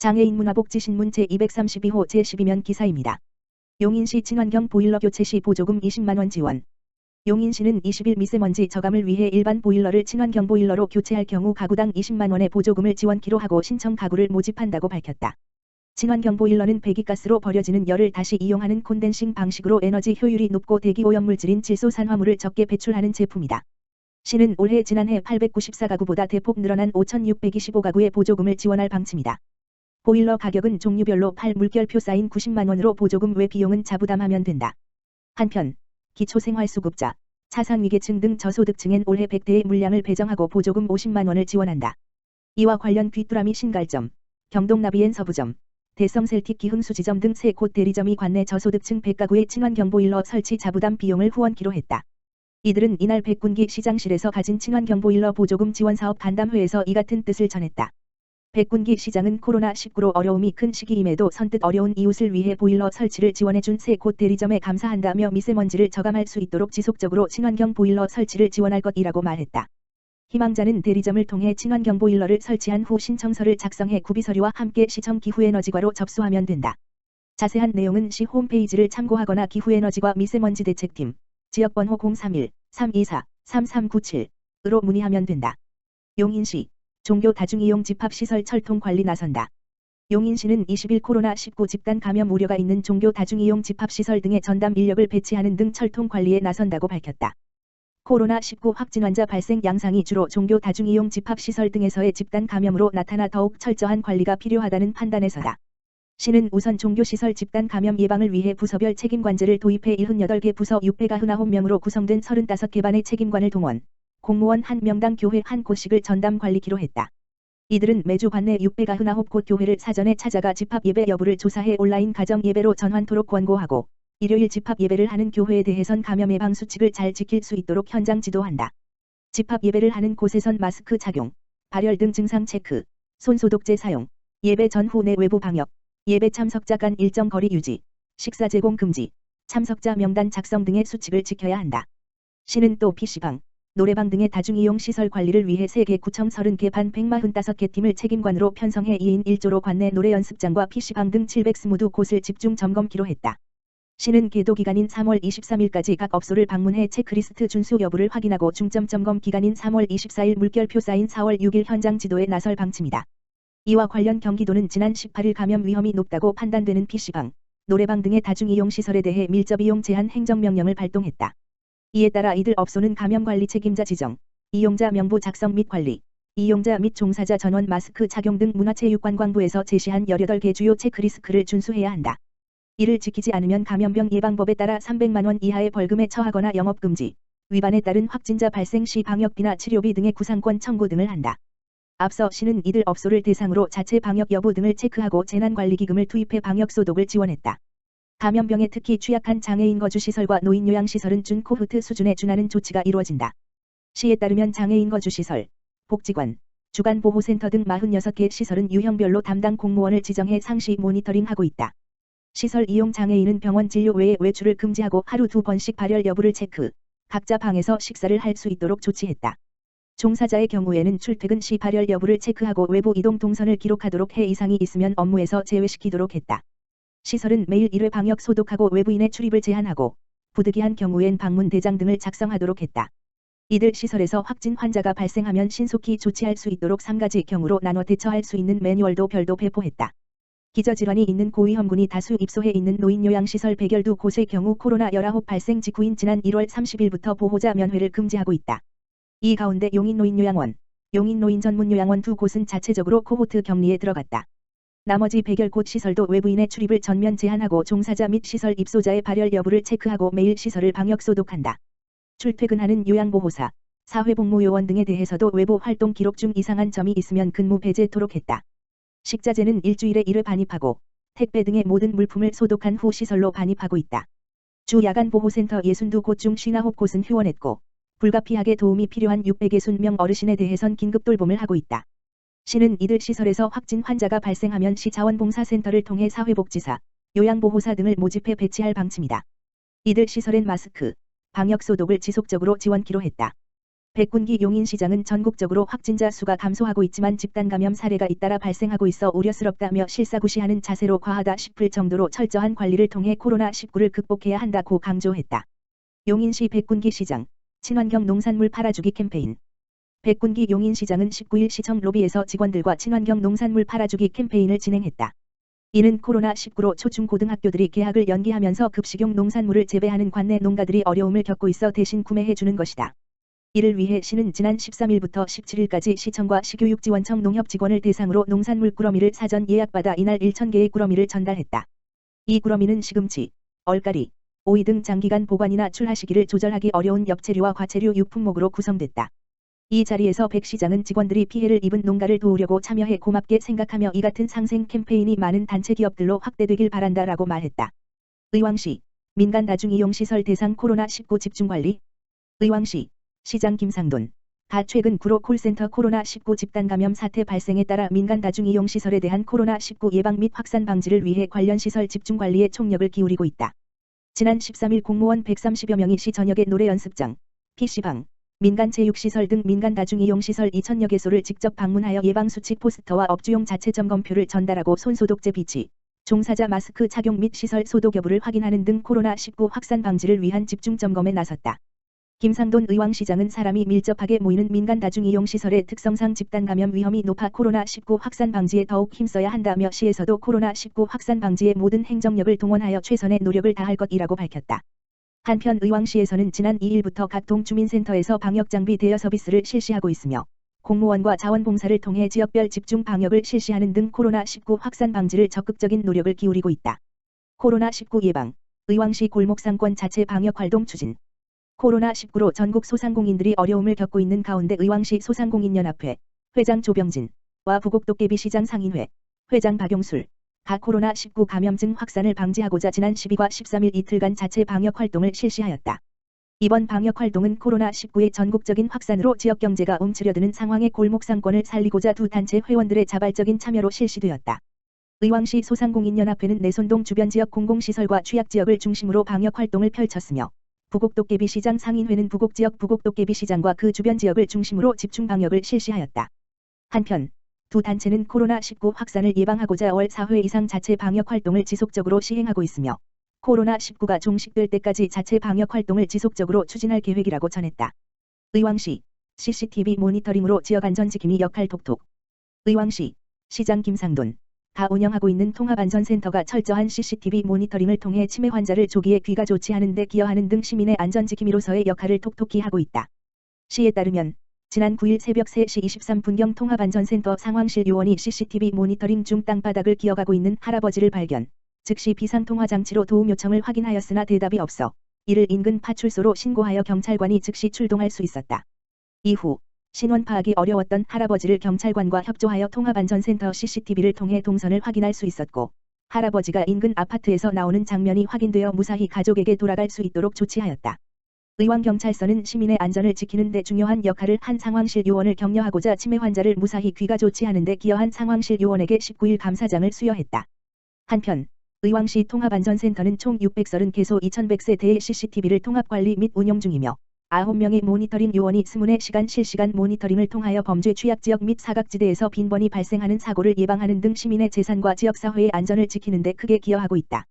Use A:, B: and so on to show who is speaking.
A: 장애인 문화복지신문 제232호 제12면 기사입니다. 용인시 친환경 보일러 교체 시 보조금 20만원 지원. 용인시는 20일 미세먼지 저감을 위해 일반 보일러를 친환경 보일러로 교체할 경우 가구당 20만원의 보조금을 지원키로 하고 신청 가구를 모집한다고 밝혔다. 친환경 보일러는 배기가스로 버려지는 열을 다시 이용하는 콘덴싱 방식으로 에너지 효율이 높고 대기 오염물질인 질소산화물을 적게 배출하는 제품이다. 시는 올해 지난해 894가구보다 대폭 늘어난 5,625가구의 보조금을 지원할 방침이다. 보일러 가격은 종류별로 팔 물결표 쌓인 90만원으로 보조금 외 비용은 자부담하면 된다. 한편 기초생활수급자, 차상위계층 등 저소득층엔 올해 100대의 물량을 배정하고 보조금 50만원을 지원한다. 이와 관련 귀뚜라미 신갈점, 경동나비엔 서부점, 대성셀틱 기흥수지점 등 3곳 대리점이 관내 저소득층 100가구의 친환경 보일러 설치 자부담 비용을 후원키로 했다. 이들은 이날 백군기 시장실에서 가진 친환경 보일러 보조금 지원사업 간담회에서 이 같은 뜻을 전했다. 백군기 시장은 코로나19로 어려움이 큰 시기임에도 선뜻 어려운 이웃을 위해 보일러 설치를 지원해준 3곳 대리점에 감사한다며 미세먼지를 저감할 수 있도록 지속적으로 친환경 보일러 설치를 지원할 것이라고 말했다. 희망자는 대리점을 통해 친환경 보일러를 설치한 후 신청서를 작성해 구비서류와 함께 시청 기후에너지과로 접수하면 된다. 자세한 내용은 시 홈페이지를 참고하거나 기후에너지과 미세먼지 대책팀, 지역번호 031-324-3397으로 문의하면 된다. 용인시 종교 다중이용 집합시설 철통 관리 나선다. 용인시는 20일 코로나19 집단 감염 우려가 있는 종교 다중이용 집합시설 등의 전담 인력을 배치하는 등 철통 관리에 나선다고 밝혔다. 코로나19 확진 환자 발생 양상이 주로 종교 다중이용 집합시설 등에서의 집단 감염으로 나타나 더욱 철저한 관리가 필요하다는 판단에서다. 시는 우선 종교시설 집단 감염 예방을 위해 부서별 책임관제를 도입해 78개 부서 699명으로 구성된 35개 반의 책임관을 동원, 공무원 1명당 교회 1곳씩을 전담 관리키로 했다. 이들은 매주 관내 699곳 교회를 사전에 찾아가 집합 예배 여부를 조사해 온라인 가정 예배로 전환토록 권고하고, 일요일 집합 예배를 하는 교회에 대해선 감염 예방 수칙을 잘 지킬 수 있도록 현장 지도한다. 집합 예배를 하는 곳에선 마스크 착용, 발열 등 증상 체크, 손소독제 사용, 예배 전후 내 외부 방역, 예배 참석자 간 일정 거리 유지, 식사 제공 금지, 참석자 명단 작성 등의 수칙을 지켜야 한다. 시는 또 PC방, 노래방 등의 다중이용 시설 관리를 위해 3개 구청 30개 반 145개 팀을 책임관으로 편성해 2인 1조로 관내 노래 연습장과 PC방 등 722곳을 집중 점검키로 했다. 시는 계도 기간인 3월 23일까지 각 업소를 방문해 체크리스트 준수 여부를 확인하고 중점 점검 기간인 3월 24일 물결표 쌓인 4월 6일 현장 지도에 나설 방침이다. 이와 관련 경기도는 지난 18일 감염 위험이 높다고 판단되는 PC방, 노래방 등의 다중이용 시설에 대해 밀접이용 제한 행정명령을 발동했다. 이에 따라 이들 업소는 감염관리 책임자 지정, 이용자 명부 작성 및 관리, 이용자 및 종사자 전원 마스크 착용 등 문화체육관광부에서 제시한 18개 주요 체크리스트를 준수해야 한다. 이를 지키지 않으면 감염병 예방법에 따라 300만원 이하의 벌금에 처하거나 영업금지, 위반에 따른 확진자 발생 시 방역비나 치료비 등의 구상권 청구 등을 한다. 앞서 시는 이들 업소를 대상으로 자체 방역 여부 등을 체크하고 재난관리기금을 투입해 방역소독을 지원했다. 감염병에 특히 취약한 장애인 거주시설과 노인요양시설은 준 코호트 수준에 준하는 조치가 이루어진다. 시에 따르면 장애인 거주시설, 복지관, 주간보호센터 등 46개 시설은 유형별로 담당 공무원을 지정해 상시 모니터링하고 있다. 시설 이용 장애인은 병원 진료 외에 외출을 금지하고 하루 2번씩 발열 여부를 체크, 각자 방에서 식사를 할 수 있도록 조치했다. 종사자의 경우에는 출퇴근 시 발열 여부를 체크하고 외부 이동 동선을 기록하도록 해 이상이 있으면 업무에서 제외시키도록 했다. 시설은 매일 1회 방역 소독하고 외부인의 출입을 제한하고 부득이한 경우엔 방문 대장 등을 작성하도록 했다. 이들 시설에서 확진 환자가 발생하면 신속히 조치할 수 있도록 3가지 경우로 나눠 대처할 수 있는 매뉴얼도 별도 배포했다. 기저질환이 있는 고위험군이 다수 입소해 있는 노인요양시설 112곳의 경우 코로나19 발생 직후인 지난 1월 30일부터 보호자 면회를 금지하고 있다. 이 가운데 용인노인요양원, 용인노인전문요양원 2곳은 자체적으로 코호트 격리에 들어갔다. 나머지 100여곳 시설도 외부인의 출입을 전면 제한하고 종사자 및 시설 입소자의 발열 여부를 체크하고 매일 시설을 방역 소독한다. 출퇴근하는 요양보호사, 사회복무요원 등에 대해서도 외부 활동 기록 중 이상한 점이 있으면 근무 배제토록 했다. 식자재는 일주일에 1회 반입하고 택배 등의 모든 물품을 소독한 후 시설로 반입하고 있다. 주 야간보호센터 62곳 중 59곳은 휴원했고 불가피하게 도움이 필요한 660명 어르신에 대해선 긴급 돌봄을 하고 있다. 시는 이들 시설에서 확진 환자가 발생하면 시 자원봉사센터를 통해 사회복지사, 요양보호사 등을 모집해 배치할 방침이다. 이들 시설엔 마스크, 방역소독을 지속적으로 지원키로 했다. 백군기 용인시장은 전국적으로 확진자 수가 감소하고 있지만 집단 감염 사례가 잇따라 발생하고 있어 우려스럽다며 실사구시하는 자세로 과하다 싶을 정도로 철저한 관리를 통해 코로나19를 극복해야 한다고 강조했다. 용인시 백군기 시장 친환경 농산물 팔아주기 캠페인. 백군기 용인시장은 19일 시청 로비에서 직원들과 친환경 농산물 팔아주기 캠페인을 진행했다. 이는 코로나19로 초중고등학교들이 개학을 연기하면서 급식용 농산물을 재배하는 관내 농가들이 어려움을 겪고 있어 대신 구매해주는 것이다. 이를 위해 시는 지난 13일부터 17일까지 시청과 시교육지원청 농협 직원을 대상으로 농산물 꾸러미를 사전 예약받아 이날 1,000개의 꾸러미를 전달했다. 이 꾸러미는 시금치, 얼가리, 오이 등 장기간 보관이나 출하 시기를 조절하기 어려운 엽채류와 과채류 유품목으로 구성됐다. 이 자리에서 백 시장은 직원들이 피해를 입은 농가를 도우려고 참여해 고맙게 생각하며 이 같은 상생 캠페인이 많은 단체 기업들로 확대되길 바란다라고 말했다. 의왕시 민간 다중이용시설 대상 코로나19 집중관리. 의왕시 시장 김상돈. 가 최근 구로 콜센터 코로나19 집단 감염 사태 발생에 따라 민간 다중이용시설에 대한 코로나19 예방 및 확산 방지를 위해 관련 시설 집중관리에 총력을 기울이고 있다. 지난 13일 공무원 130여 명이 시 전역의 노래 연습장, PC방, 민간 체육시설 등 민간 다중이용시설 2,000여 개소를 직접 방문하여 예방수칙 포스터와 업주용 자체 점검표를 전달하고 손소독제 비치, 종사자 마스크 착용 및 시설 소독 여부를 확인하는 등 코로나19 확산 방지를 위한 집중 점검에 나섰다. 김상돈 의왕시장은 사람이 밀접하게 모이는 민간 다중이용시설의 특성상 집단 감염 위험이 높아 코로나19 확산 방지에 더욱 힘써야 한다며 시에서도 코로나19 확산 방지에 모든 행정력을 동원하여 최선의 노력을 다할 것이라고 밝혔다. 한편 의왕시에서는 지난 2일부터 각 동주민센터에서 방역장비 대여 서비스를 실시하고 있으며 공무원과 자원봉사를 통해 지역별 집중 방역을 실시하는 등 코로나19 확산 방지를 적극적인 노력을 기울이고 있다. 코로나19 예방, 의왕시 골목상권 자체 방역 활동 추진. 코로나19로 전국 소상공인들이 어려움을 겪고 있는 가운데 의왕시 소상공인연합회 회장 조병진와 부곡도깨비시장 상인회 회장 박용술 가 코로나19 감염증 확산을 방지하고자 지난 12과 13일 이틀간 자체 방역 활동을 실시하였다. 이번 방역 활동은 코로나19의 전국적인 확산으로 지역경제가 움츠려드는 상황에 골목상권을 살리고자 두 단체 회원들의 자발적인 참여로 실시되었다. 의왕시 소상공인연합회는 내손동 주변 지역 공공시설과 취약지역을 중심으로 방역 활동을 펼쳤으며 부곡도깨비시장 상인회는 부곡지역 부곡도깨비시장과 그 주변 지역을 중심으로 집중 방역을 실시하였다. 한편 두 단체는 코로나19 확산을 예방하고자 월 4회 이상 자체 방역 활동을 지속적으로 시행하고 있으며 코로나19가 종식될 때까지 자체 방역 활동을 지속적으로 추진할 계획이라고 전했다. 의왕시 CCTV 모니터링으로 지역 안전지킴이 역할 톡톡. 의왕시 시장 김상돈 가 운영하고 있는 통합안전센터가 철저한 CCTV 모니터링을 통해 치매 환자를 조기에 귀가 조치하는 데 기여하는 등 시민의 안전지킴이로서의 역할을 톡톡히 하고 있다. 시에 따르면 지난 9일 새벽 3시 23분경 통합안전센터 상황실 요원이 CCTV 모니터링 중 땅바닥을 기어가고 있는 할아버지를 발견, 즉시 비상통화장치로 도움 요청을 확인하였으나 대답이 없어 이를 인근 파출소로 신고하여 경찰관이 즉시 출동할 수 있었다. 이후 신원 파악이 어려웠던 할아버지를 경찰관과 협조하여 통합안전센터 CCTV를 통해 동선을 확인할 수 있었고 할아버지가 인근 아파트에서 나오는 장면이 확인되어 무사히 가족에게 돌아갈 수 있도록 조치하였다. 의왕경찰서는 시민의 안전을 지키는 데 중요한 역할을 한 상황실 요원을 격려하고자 치매 환자를 무사히 귀가 조치하는 데 기여한 상황실 요원에게 19일 감사장을 수여했다. 한편 의왕시 통합안전센터는 총 630개소 2100세대의 CCTV를 통합관리 및 운영 중이며 9명의 모니터링 요원이 20시간 실시간 모니터링을 통하여 범죄 취약지역 및 사각지대에서 빈번히 발생하는 사고를 예방하는 등 시민의 재산과 지역사회의 안전을 지키는 데 크게 기여하고 있다.